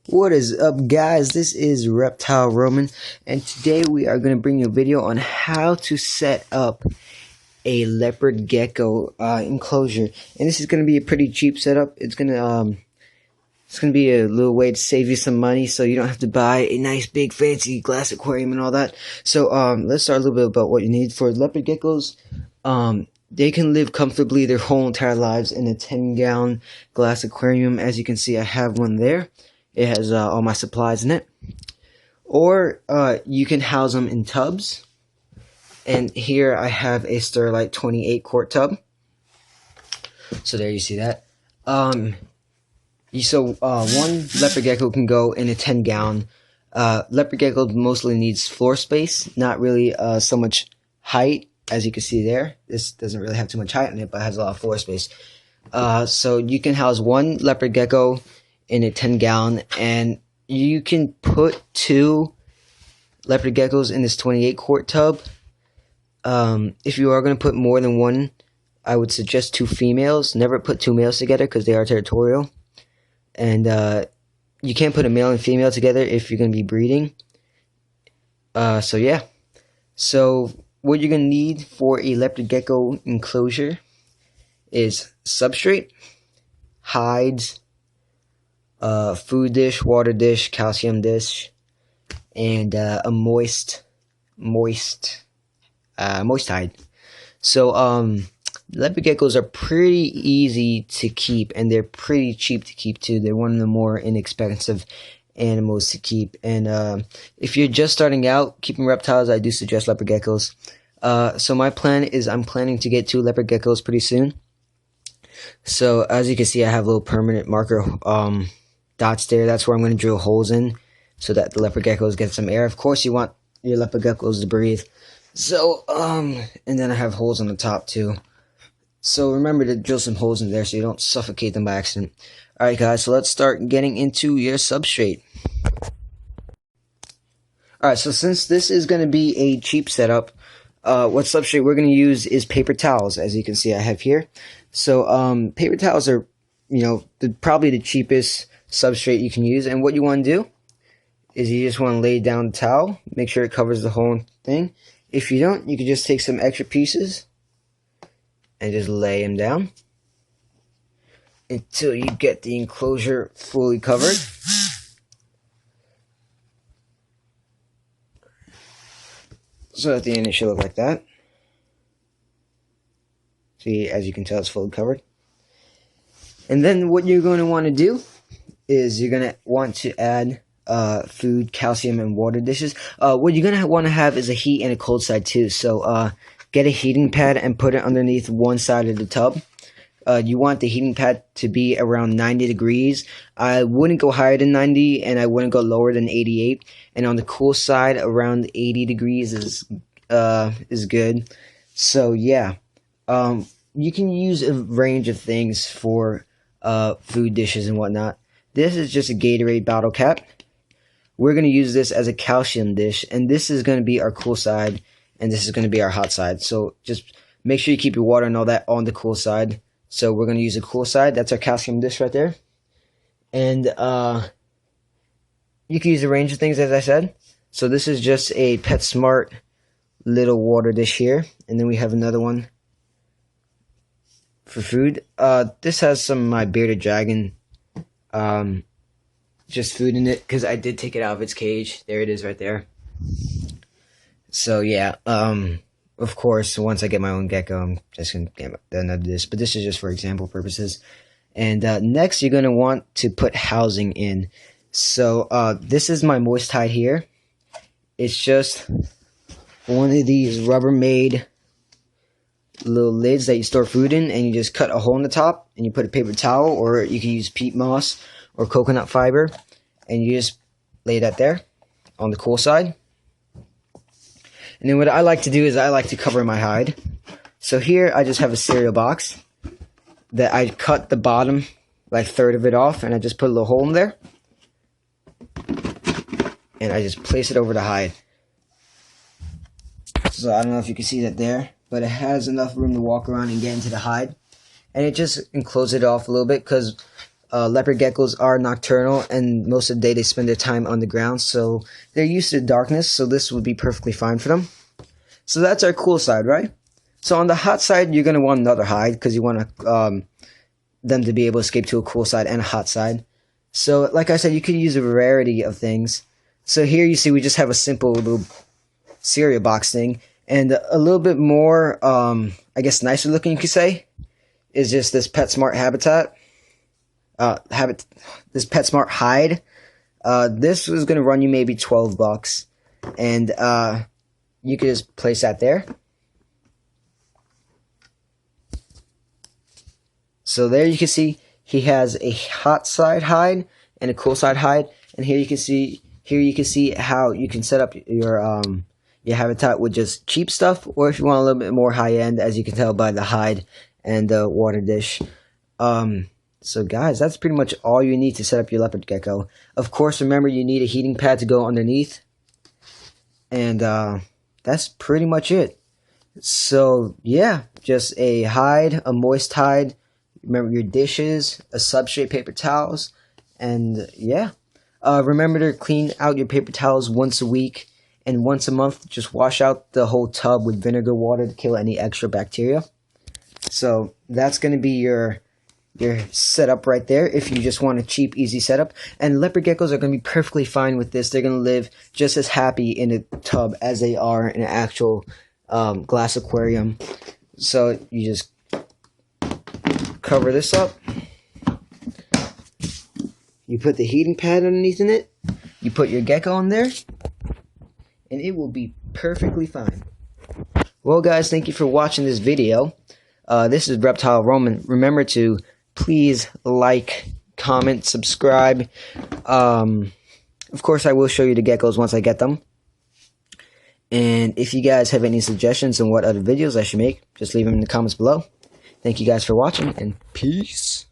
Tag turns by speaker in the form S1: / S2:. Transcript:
S1: What is up, guys? This is Reptile Roman, and today we are going to bring you a video on how to set up a leopard gecko enclosure. And this is going to be a pretty cheap setup. It's going to be a little way to save you some money, so you don't have to buy a nice big fancy glass aquarium and all that. So let's start a little bit about what you need for leopard geckos. They can live comfortably their whole entire lives in a 10-gallon glass aquarium. As you can see, I have one there. It has all my supplies in it. Or you can house them in tubs. And here I have a Sterlite 28 quart tub. So there you see that. One leopard gecko can go in a 10-gallon. Leopard gecko mostly needs floor space, not really so much height. As you can see there, this doesn't really have too much height in it, but it has a lot of floor space. So you can house one leopard gecko in a 10-gallon, and you can put 2 leopard geckos in this 28 quart tub. If you are going to put more than one, I would suggest 2 females. Never put 2 males together because they are territorial. And you can't put a male and female together if you're going to be breeding. So yeah. So what you're going to need for a leopard gecko enclosure is substrate, hides, food dish, water dish, calcium dish, and a moist hide. So leopard geckos are pretty easy to keep, and they're pretty cheap to keep too. They're one of the more inexpensive animals to keep. And if you're just starting out keeping reptiles, I do suggest leopard geckos. So my plan is I'm planning to get 2 leopard geckos pretty soon. So as you can see, I have little permanent marker dots there. That's where I'm going to drill holes in so that the leopard geckos get some air. Of course, you want your leopard geckos to breathe. So and then I have holes on the top too. So remember to drill some holes in there so you don't suffocate them by accident. Alright guys, so let's start getting into your substrate. Alright, so since this is going to be a cheap setup, what substrate we're going to use is paper towels, as you can see I have here. So paper towels are, probably the cheapest substrate you can use. And what you want to do is you just want to lay down the towel, make sure it covers the whole thing. If you don't, you can just take some extra pieces and just lay them down until you get the enclosure fully covered. So at the end it should look like that. See, as you can tell, it's fully covered. And then what you're going to want to do is you're going to want to add food, calcium, and water dishes. What you're going to want to have is a heat and a cold side too. So get a heating pad and put it underneath one side of the tub. You want the heating pad to be around 90 degrees. I wouldn't go higher than 90, and I wouldn't go lower than 88. And on the cool side, around 80 degrees is good. So yeah, you can use a range of things for food dishes and whatnot. This is just a Gatorade bottle cap. We're going to use this as a calcium dish, and this is going to be our cool side, and this is going to be our hot side. So just make sure you keep your water and all that on the cool side. So we're going to use the cool side. That's our calcium dish right there. And you can use a range of things, as I said. So this is just a PetSmart little water dish here. And then we have another one for food. This has some of my bearded dragon just food in it, because I did take it out of its cage. There it is right there. So yeah, of course, once I get my own gecko, I'm just going to get another dish. But this is just for example purposes. And next, you're going to want to put housing in. So this is my moist hide here. It's just one of these Rubbermaid little lids that you store food in, and you just cut a hole in the top, and you put a paper towel, or you can use peat moss or coconut fiber, and you just lay that there on the cool side. And then what I like to do is I like to cover my hide. So here I just have a cereal box that I cut the bottom, like third of it off, and I just put a little hole in there. And I just place it over the hide. So I don't know if you can see that there, but it has enough room to walk around and get into the hide. And it just encloses it off a little bit, because Leopard geckos are nocturnal, and most of the day they spend their time on the ground, so they're used to darkness, so this would be perfectly fine for them. So that's our cool side, right? So on the hot side, you're going to want another hide, because you want them to be able to escape to a cool side and a hot side. So like I said, you could use a variety of things. So here you see we just have a simple little cereal box thing, and a little bit more, I guess nicer looking, you could say, is just this PetSmart habitat. This PetSmart hide. This was gonna run you maybe $12, and you could just place that there. So there you can see he has a hot side hide and a cool side hide, and here you can see how you can set up your habitat with just cheap stuff, or if you want a little bit more high end, as you can tell by the hide and the water dish. So guys, that's pretty much all you need to set up your leopard gecko. Of course, remember you need a heating pad to go underneath. And that's pretty much it. So yeah, just a hide, a moist hide. Remember your dishes, a substrate, paper towels, and yeah. Remember to clean out your paper towels once a week, and once a month just wash out the whole tub with vinegar water to kill any extra bacteria. So that's going to be your setup right there if you just want a cheap, easy setup. And leopard geckos are going to be perfectly fine with this. They're going to live just as happy in a tub as they are in an actual glass aquarium. So you just cover this up. You put the heating pad underneath in it. You put your gecko in there, and it will be perfectly fine. Well guys, thank you for watching this video. This is Reptile Roman. Remember to please like, comment, subscribe. Of course, I will show you the geckos once I get them. And if you guys have any suggestions on what other videos I should make, just leave them in the comments below. Thank you guys for watching, and peace.